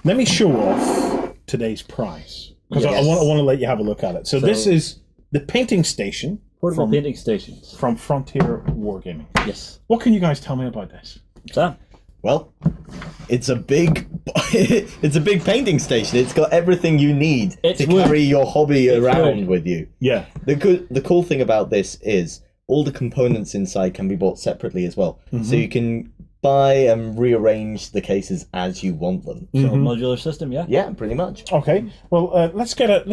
let me show off today's prize because I want to let you have a look at it. So this is the painting station. Portable painting stations from Frontier Wargaming. Yes. What can you guys tell me about this? Sam? Well, it's a big painting station. It's got everything you need to carry your hobby around with you. Yeah. The cool thing about this is all the components inside can be bought separately as well. So you can buy and rearrange the cases as you want them. So a modular system, yeah? Yeah, pretty much. Okay. Well, let's get a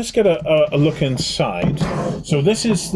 look inside. So this is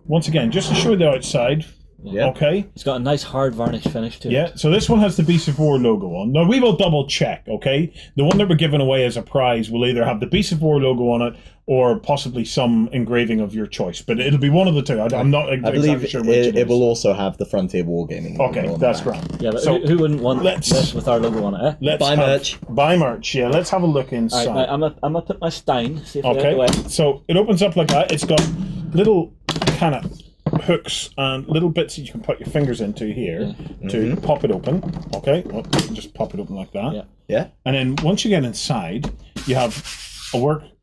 once again, just to show you the outside. Yeah. Okay. It's got a nice hard varnish finish to it. Yeah. So this one has the Beast of War logo on. Now we will double check. Okay. The one that we're giving away as a prize will either have the Beast of War logo on it or possibly some engraving of your choice. But it'll be one of the two. I'm not exactly sure which it will also have the Frontier Wargaming. Okay, that's grand. Yeah, but so who wouldn't want this with our logo on it? Eh? Let's buy merch. Buy merch. Yeah. Let's have a look inside. Right, I'm gonna put my Stein. See if okay. So it opens up like that. It's got little kind of hooks and little bits that you can put your fingers into here to pop it open. Okay, well, just pop it open like that. Yeah. Yeah. And then once you get inside, you have a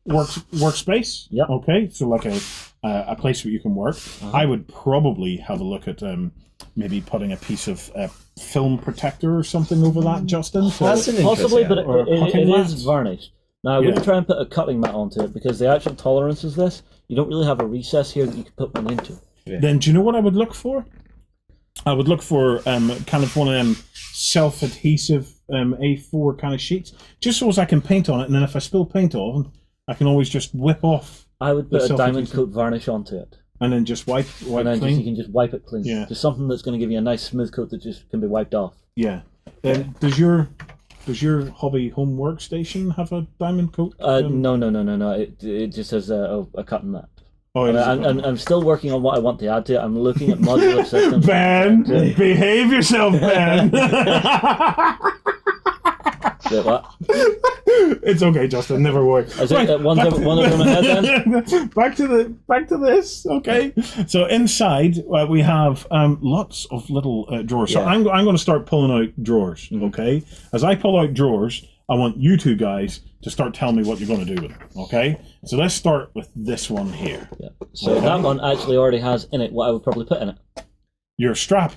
workspace. Yeah. Okay, so like a place where you can work. I would probably have a look at maybe putting a piece of film protector or something over that, Justin. That's an possibly, but it mat. is varnished. Now I wouldn't try and put a cutting mat onto it because the actual tolerance is this. You don't really have a recess here that you can put one into. Yeah. Then do you know what I would look for? I would look for kind of one of them self-adhesive A4 kind of sheets, just so as I can paint on it, and then if I spill paint on, I can always just whip off. I would put a diamond coat varnish onto it. And then just wipe and then clean? You can just wipe it clean. Yeah. Just something that's going to give you a nice smooth coat that just can be wiped off. Yeah. Does your hobby home workstation have a diamond coat? No. It just has a cutting mat. Oh, I'm still working on what I want to add to it. I'm looking at modular systems. Ben, behave yourself, Ben. Wait, what? It's okay, Justin. Never worry. Right, one over my head then. Back to this. Okay. So inside we have lots of little drawers. So I'm going to start pulling out drawers. Okay. As I pull out drawers, I want you two guys to start telling me what you're going to do with it. Okay. So let's start with this one here. Yeah. So that one actually already has in it what I would probably put in it. Your strap.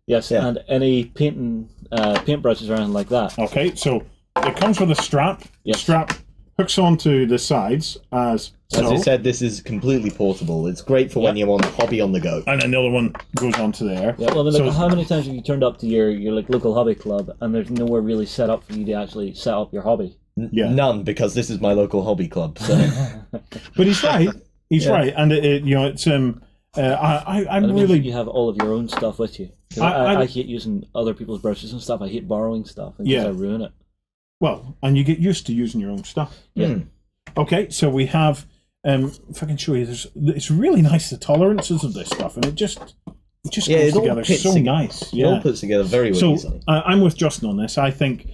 Yes, and any paintbrushes or anything like that. Okay. So it comes with a strap. Yes. The strap hooks onto the sides as you said, this is completely portable. It's great for when you want a hobby on the go. And then the other one goes onto there. Yeah, well, then how many times have you turned up to your like local hobby club and there's nowhere really set up for you to actually set up your hobby? Yeah. None, because this is my local hobby club. So. But he's right. He's right, and it's I'm really. You have all of your own stuff with you. I hate using other people's brushes and stuff. I hate borrowing stuff because I ruin it. Well, and you get used to using your own stuff. Yeah. Okay, so we have. If I can show you, it's really nice the tolerances of this stuff, and it just goes together so nice. It all puts together very well easily. I'm with Justin on this. I think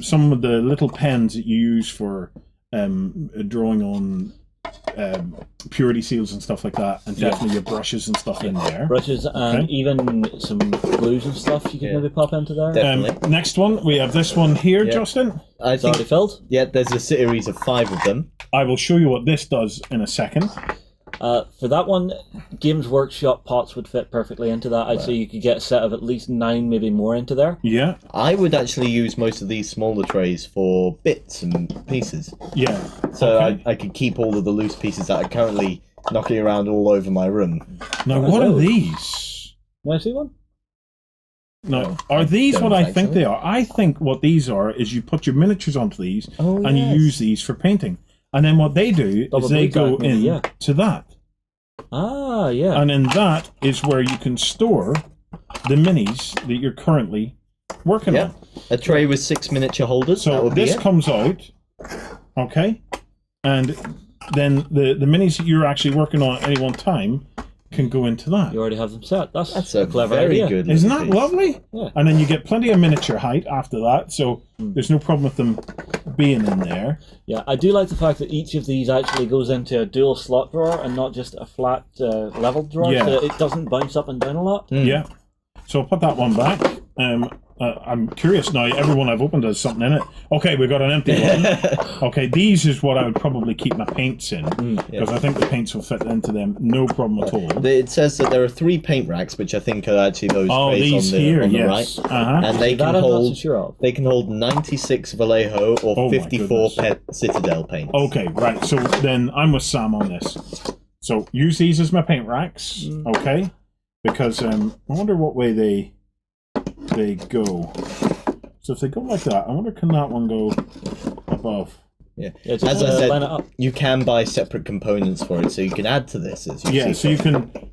some of the little pens that you use for drawing on purity seals and stuff like that, and definitely your brushes and stuff in there. Brushes and even some glues and stuff you can maybe pop into there. Definitely. Next one, we have this one here, Justin. It's already filled. Yeah, there's a series of 5 of them. I will show you what this does in a second. For that one, Games Workshop pots would fit perfectly into that. I'd say you could get a set of at least 9, maybe more into there. Yeah. I would actually use most of these smaller trays for bits and pieces. Yeah. So I could keep all of the loose pieces that are currently knocking around all over my room. Now, what are these? Want to see one? No, are these what I think they are? I think what these are is you put your miniatures onto these and you use these for painting. And then what they do is they go to that. Ah, yeah. And then that is where you can store the minis that you're currently working on. A tray with 6 miniature holders. So this comes out, okay, and then the minis that you're actually working on at any one time can go into that. You already have them set. That's a clever very idea. good. Isn't that lovely? Yeah. And then you get plenty of miniature height after that, so there's no problem with them being in there. Yeah, I do like the fact that each of these actually goes into a dual slot drawer and not just a flat level drawer, so it doesn't bounce up and down a lot. Yeah. So I'll put that one back. I'm curious now. Everyone I've opened has something in it. Okay, we've got an empty one. Okay, these is what I would probably keep my paints in, because I think the paints will fit into them, no problem at all. It says that there are 3 paint racks, which I think are actually those trays on the yes. right, Uh-huh. and they That can I'm not hold so sure of. they can hold 96 Vallejo or Oh my 54 goodness. Citadel paints. Okay, right. So then I'm with Sam on this. So use these as my paint racks, okay? Because I wonder what way they go. So if they go like that, I wonder can that one go above? Yeah. Yeah, just As I line it said, up. you can buy separate components for it, so you can add to this as you Yeah, see so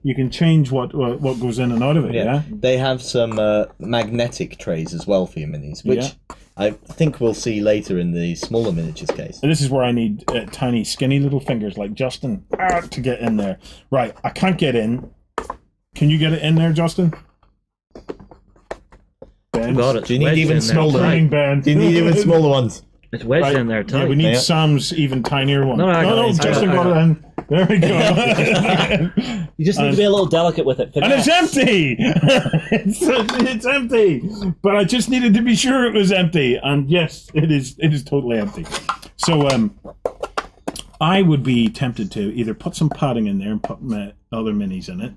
you can change what goes in and out of it. Yeah. They have some magnetic trays as well for your minis, which I think we'll see later in the smaller miniatures case. And this is where I need tiny, skinny little fingers like Justin to get in there. Right, I can't get in. Can you get it in there, Justin? Ben? Got it. Do you need Wedged even in there. smaller? Turning, Ben. Do you need even smaller ones? It's wedged Right. in there, Yeah, tight. we need Yeah. Sam's even tinier one. No, I got it. Justin I got got it in. There we go. You just need to be a little delicate with it. And it's empty! it's empty! But I just needed to be sure it was empty. And yes, it is totally empty. So I would be tempted to either put some padding in there and put my other minis in it.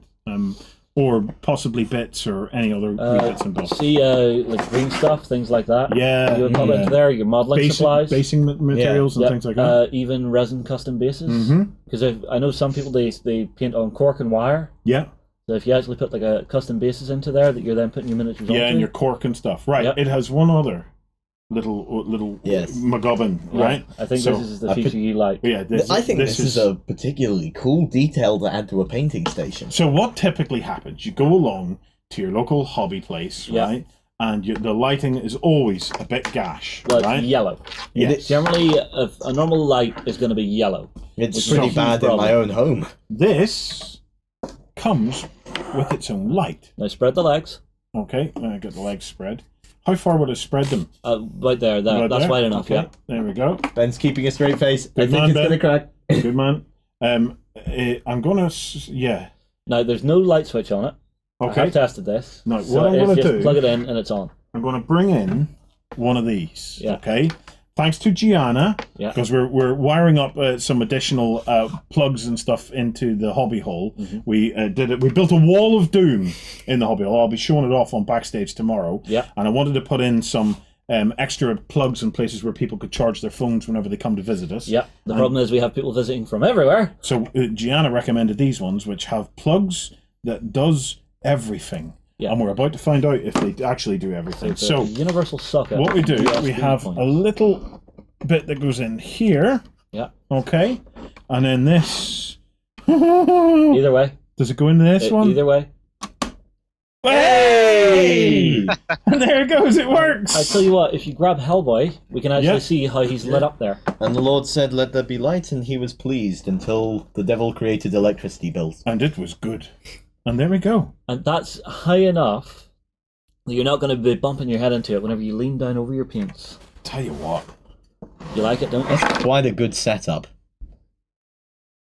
Or possibly bits or any other wee bits and bobs. See, like green stuff, things like that. Yeah. You would put into there, your modeling supplies. Basing materials and Yep. things like that. Even resin custom bases. Because I know some people, they paint on cork and wire. Yeah. So if you actually put like a custom bases into there that you're then putting your miniatures onto. Yeah, and your cork and stuff. Right. Yep. It has one other little Yes. McGubbin, right? I think So, this is the feature you like. Yeah, I think this is a particularly cool detail to add to a painting station. So what typically happens? You go along to your local hobby place, Yeah. right? And the lighting is always a bit gash, Well, it's right? yellow. Yes. Generally, a normal light is going to be yellow. It's Which is pretty a huge bad in my problem. own home. This comes with its own light. Now spread the legs. Okay, I get the legs spread. How far would I spread them? Right there. Right That's there? wide enough, Okay, yeah. There we go. Ben's keeping a straight face. I Good think man, it's Ben. gonna crack. Good man. I'm gonna, yeah. Now, there's no light switch on it. I Okay. have tested this. Now, So what I'm it's gonna just do, plug it in and it's on. I'm gonna bring in one of these. Yeah. Okay. Thanks to Gianna, Yeah. because we're wiring up some additional plugs and stuff into the hobby hole. Mm-hmm. We did it. We built a wall of doom in the hobby hole. I'll be showing it off on backstage tomorrow. Yeah. And I wanted to put in some extra plugs and places where people could charge their phones whenever they come to visit us. Yeah. The problem is we have people visiting from everywhere. So Gianna recommended these ones, which have plugs that does everything. Yeah. And we're about to find out if they actually do everything. It's a So universal socket. what we do, USB we have point. a little bit that goes in here. Yeah. Okay. And then this. Either way. Does it go into this one? Either way. Hey! And there it goes. It works. I tell you what, if you grab Hellboy, we can actually Yeah. see how he's lit up there. And the Lord said, "Let there be light," and he was pleased until the devil created electricity bills. And it was good. And there we go. And that's high enough that you're not going to be bumping your head into it whenever you lean down over your paints. Tell you what, You like it, don't you? That's quite a good setup.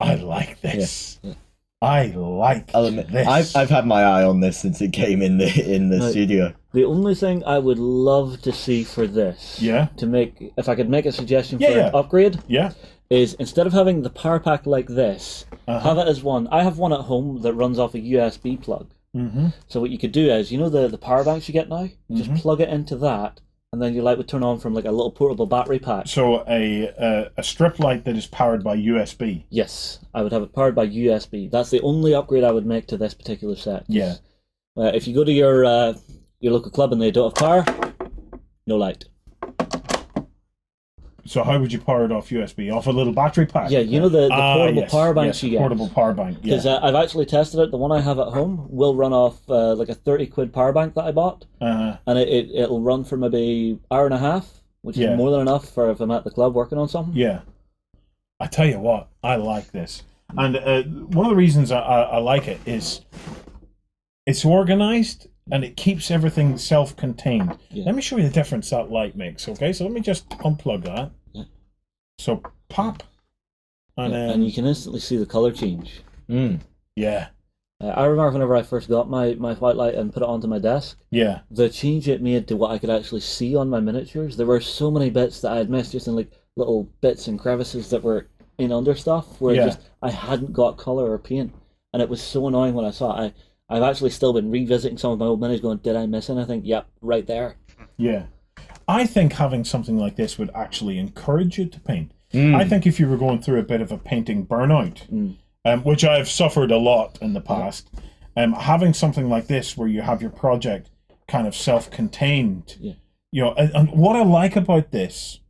I like this. Yeah. I like I'll admit, this. I've had my eye on this since it came in the Right. studio. The only thing I would love to see for this, Yeah. to make, if I could make a suggestion Yeah, for yeah. an upgrade, Yeah. is instead of having the power pack like this, Uh-huh. have it as one. I have one at home that runs off a USB plug. Mm-hmm. So what you could do is, you know the power banks you get now? Just plug it into that, and then your light would turn on from like a little portable battery pack. So a strip light that is powered by USB. Yes, I would have it powered by USB. That's the only upgrade I would make to this particular set. Yeah. If you go to your local club and they don't have power, no light. So how would you power it off USB? Off a little battery pack? Yeah, you know the portable yes, power banks yes, you get. portable power bank. Yeah. Because I've actually tested it. The one I have at home will run off like a 30 quid power bank that I bought. Uh, And it'll run for maybe hour and a half, which Yeah. is more than enough for if I'm at the club working on something. yeah. I tell you what, I like this. And one of the reasons I like it is it's organized and it keeps everything self-contained. Yeah. Let me show you the difference that light makes, okay? So let me just unplug that. Yeah. So pop. And then, And you can instantly see the color change. Mm. yeah. I remember whenever I first got my white light and put it onto my desk, Yeah. the change it made to what I could actually see on my miniatures. There were so many bits that I had missed just in like little bits and crevices that were in under stuff where Yeah. just I hadn't got color or paint, and it was so annoying when I saw it. I've actually still been revisiting some of my old minis, going, "Did I miss anything?" Yep, right there. Yeah. I think having something like this would actually encourage you to paint. I think if you were going through a bit of a painting burnout, which I've suffered a lot in the past, having something like this where you have your project kind of self-contained, you know, and what I like about this,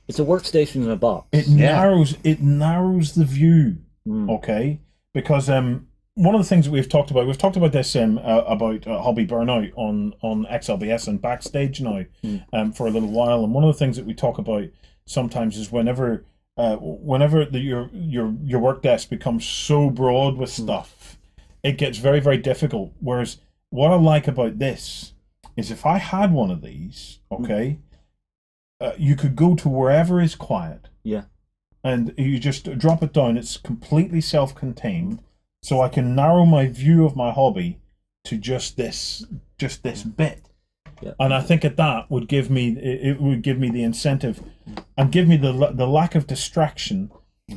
it's a workstation in a box. it narrows the view, okay? Because one of the things that we've talked about this about hobby burnout on XLBS and backstage now for a little while, and one of the things that we talk about sometimes is whenever your work desk becomes so broad with stuff, it gets very, very difficult. Whereas what I like about this is if I had one of these, okay, you could go to wherever is quiet. Yeah. And you just drop it down. It's completely self-contained, so I can narrow my view of my hobby to just this bit. Yeah. And I think that would give me the incentive and give me the lack of distraction,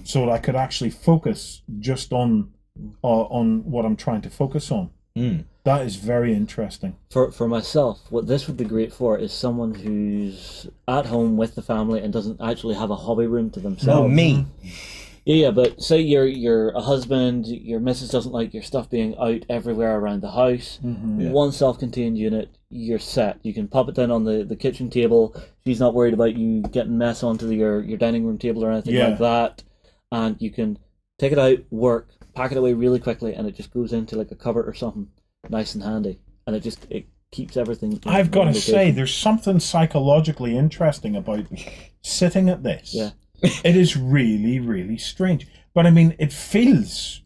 so that I could actually focus just on what I'm trying to focus on. That is very interesting. For myself, what this would be great for is someone who's at home with the family and doesn't actually have a hobby room to themselves. Oh, me. Yeah, but say you're a husband, your missus doesn't like your stuff being out everywhere around the house. One self-contained unit, you're set. You can pop it down on the kitchen table. She's not worried about you getting mess onto your dining room table or anything like that. And you can take it out, work, pack it away really quickly, and it just goes into like a cupboard or something, nice and handy. And it keeps everything. I've got to say, there's something psychologically interesting about sitting at this. Yeah. It is really, really strange. But I mean, it feels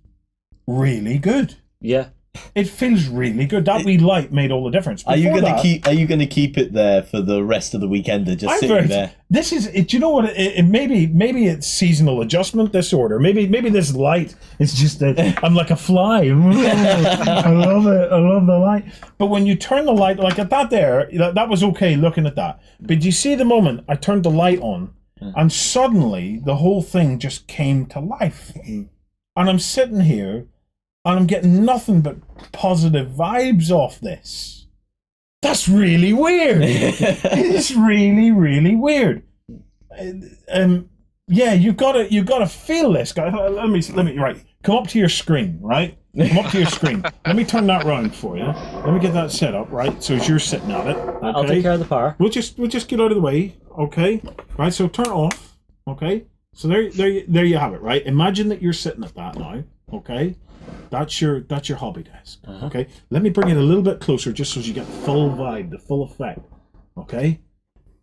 really good. Yeah. It feels really good. That wee light made all the difference. Are you Before gonna keep it there for the rest of the weekend? Just sitting there. This is it. You know what? Maybe it's seasonal adjustment disorder. Maybe this light is just that I'm like a fly. I love it. I love the light. But when you turn the light, like at that was okay looking at that. But you see the moment I turned the light on, and suddenly the whole thing just came to life. And I'm sitting here, and I'm getting nothing but positive vibes off this. That's really weird. It's really, really weird. Yeah, you've got to feel this, guys. Let me right. Come up to your screen, right? Come up to your screen. Let me turn that round for you. Let me get that set up, right? So as you're sitting at it, okay? I'll take care of the power. We'll just get out of the way, okay? Right. So turn it off, okay? So there you have it, right? Imagine that you're sitting at that now, okay? That's your hobby desk, okay? Let me bring it a little bit closer, just so you get the full vibe, the full effect, okay?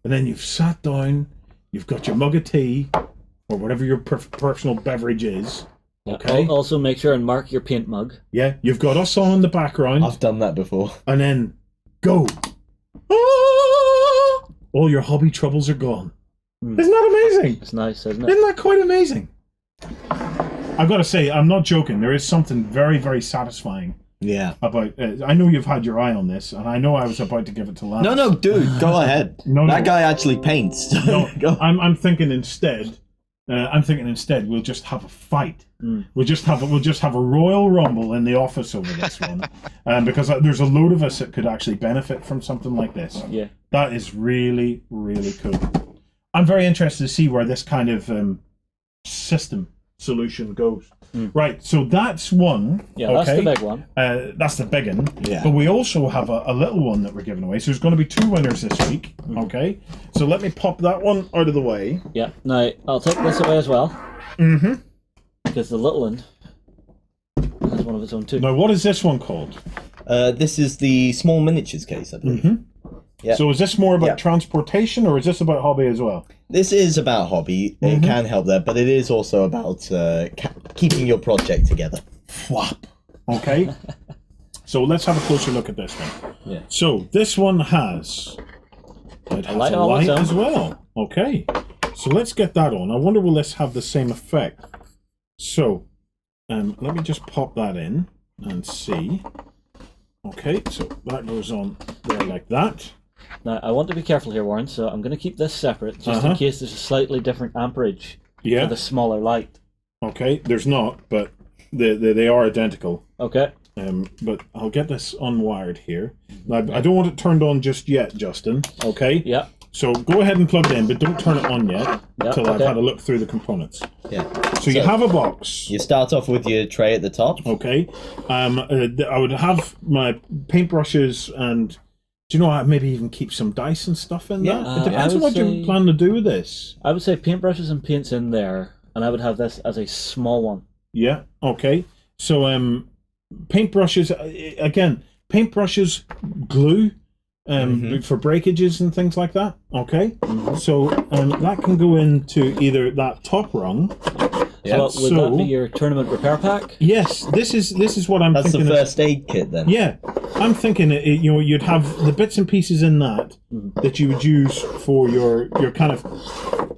And then you've sat down, you've got your mug of tea, or whatever your personal beverage is, okay? Also make sure and mark your paint mug. Yeah, you've got us on in the background. I've done that before. And then go. Ah! All your hobby troubles are gone. Isn't that amazing? It's nice, isn't it? Isn't that quite amazing? I've got to say, I'm not joking. There is something very, very satisfying. Yeah. About. I know you've had your eye on this, and I know I was about to give it to Lance. No, dude, go ahead. That guy actually paints. No, I'm thinking instead. We'll just have a fight. We'll just have a royal rumble in the office over this one, because there's a load of us that could actually benefit from something like this. Yeah. That is really, really cool. I'm very interested to see where this kind of system solution goes. Right, so that's one. Yeah, okay? that's the big one. That's the big one. Yeah. But we also have a little one that we're giving away. So there's going to be 2 winners this week. Okay. So let me pop that one out of the way. Yeah. Now I'll take this away as well. Because the little one has one of its own too. Now, what is this one called? This is the small miniatures case, I believe. Yeah. So is this more about transportation, or is this about hobby as well? This is about hobby. It can help there, but it is also about keeping your project together. Flop. Okay. So let's have a closer look at this one. Yeah. So this one has a light as well. Okay. So let's get that on. I wonder will this have the same effect. So let me just pop that in. and C. Okay, so that goes on there like that. Now, I want to be careful here, Warren, so I'm going to keep this separate, just in case there's a slightly different amperage for the smaller light. Okay, there's not, but they are identical. Okay. But I'll get this unwired here. Now, I don't want it turned on just yet, Justin. Okay? Yeah. So go ahead and plug it in, but don't turn it on yet until I've had a look through the components. Yeah. So you have a box. You start off with your tray at the top. Okay. I would have my paintbrushes and, do you know, I'd maybe even keep some dice and stuff in there. It depends on what you plan to do with this. I would say paintbrushes and paints in there, and I would have this as a small one. Yeah, okay. So paintbrushes, again, paintbrushes, glue, for breakages and things like that. Okay, so that can go into either that top rung. Yeah. So would that be your tournament repair pack? Yes, this is what I'm That's thinking. That's the first aid kit then. Yeah, I'm thinking you'd have the bits and pieces in that that you would use for your kind of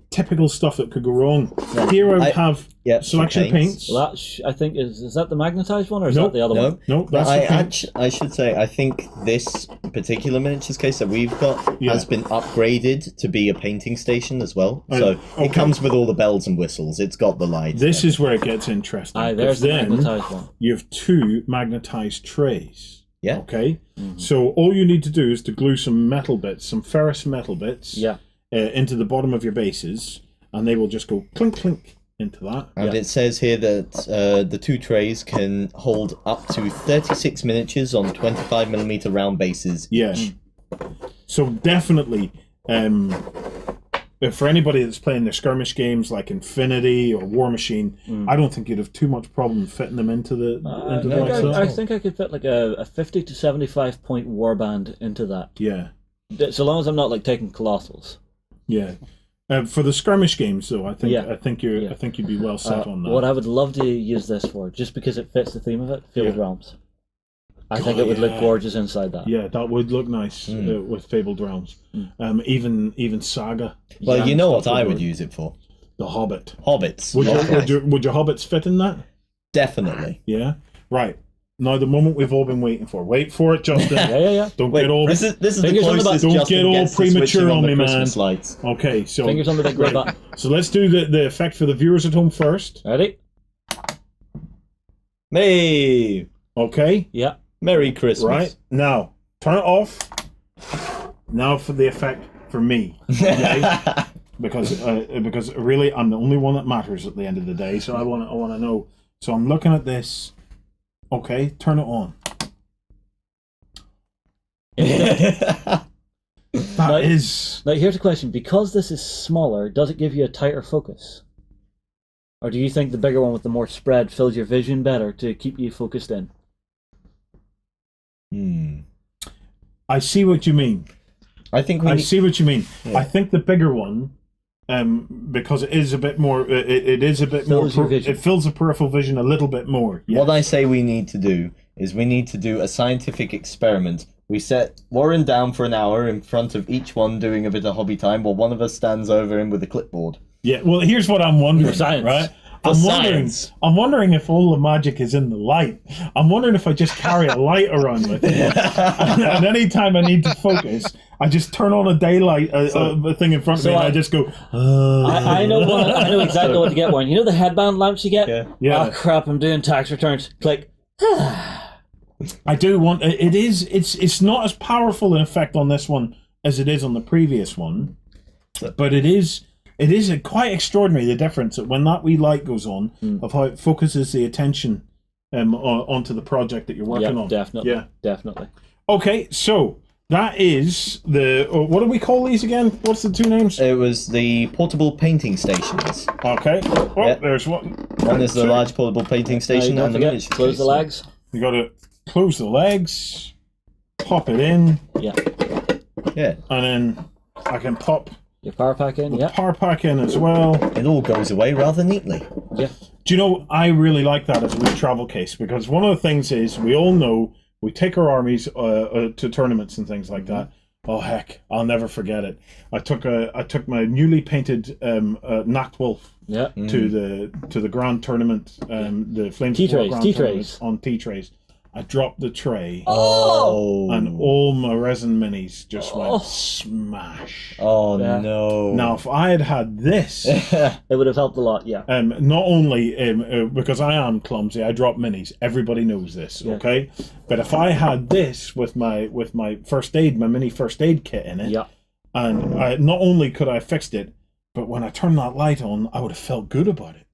typical stuff that could go wrong. Yeah. Here I would have selection paints. Well, that I think is that the magnetized one or is that the other one? No, that's I should say I think this particular miniatures case that we've got has been upgraded to be a painting station as well. So it comes with all the bells and whistles. It's got the lights. This is where it gets interesting. There's the magnetized one. You have 2 magnetized trays. Yeah. Okay. So all you need to do is to glue some metal bits, some ferrous metal bits. Yeah. Into the bottom of your bases, and they will just go clink clink into that. And it says here that the 2 trays can hold up to 36 miniatures on 25mm round bases. Yes. So definitely, for anybody that's playing their skirmish games like Infinity or War Machine, I don't think you'd have too much problem fitting them into the. I think I could fit like a 50 to 75 point warband into that. Yeah. So long as I'm not like taking colossals. Yeah, for the skirmish games, though, I think you'd be well set on that. What I would love to use this for, just because it fits the theme of it, Fabled Realms. I think it would look gorgeous inside that. Yeah, that would look nice with Fabled Realms. Even Saga. Well, you know what I would use it for? The Hobbit. Hobbits. Would your Hobbits fit in that? Definitely. Yeah. Right. Now the moment we've all been waiting for. Wait for it, Justin. Yeah. Don't get all. This is the closest. Don't get all premature on me, man. Lights. Okay, so fingers on the big red button. So let's do the effect for the viewers at home first. Ready? Hey. Okay. Yeah. Merry Christmas. Right now, turn it off. Now for the effect for me. Okay? because really I'm the only one that matters at the end of the day. So I want to know. So I'm looking at this. Okay, turn it on. Now, here's a question. Because this is smaller, does it give you a tighter focus? Or do you think the bigger one with the more spread fills your vision better to keep you focused in? I see what you mean. I see what you mean. Yeah. I think the bigger one, because it is a bit more. It is a bit more. It fills the peripheral vision a little bit more. Yes. What I say we need to do is we need to do a scientific experiment. We set Warren down for an hour in front of each one, doing a bit of hobby time, while one of us stands over him with a clipboard. Yeah. Well, here's what I'm wondering. Science. Right. I'm wondering if all the magic is in the light. I'm wondering if I just carry a light around with me, and any time I need to focus, I just turn on a daylight thing in front of me, and I just go. I know exactly what to get, Warren. You know the headband lamps you get? Yeah. Oh crap! I'm doing tax returns. Click. I do want. It's not as powerful an effect on this one as it is on the previous one, but it is. It is quite extraordinary, the difference that when that wee light goes on, of how it focuses the attention onto the project that you're working on. Definitely. Okay, so that is the... what do we call these again? What's the 2 names? It was the portable painting stations. Okay. There's one. One is the large portable painting station. And the close the legs. You got to close the legs, pop it in. Yeah. And then I can pop... Your power pack in, power pack in as well. It all goes away rather neatly. Yeah. Do you know, I really like that as a wee travel case, because one of the things is, we all know, we take our armies to tournaments and things like that. Oh heck, I'll never forget it. I took my newly painted Nachtwolf to the grand tournament, the Flames T-trays on T-trays. I dropped the tray, Oh. and all my resin minis just went smash. Oh, Yeah. no. Now, if I had had this, It would have helped a lot, yeah. not only because I am clumsy, I drop minis. Everybody knows this, Yeah. okay? But if I had this with my first aid, my mini first aid kit in it, Yeah. and not only could I have fixed it, but when I turned that light on, I would have felt good about it.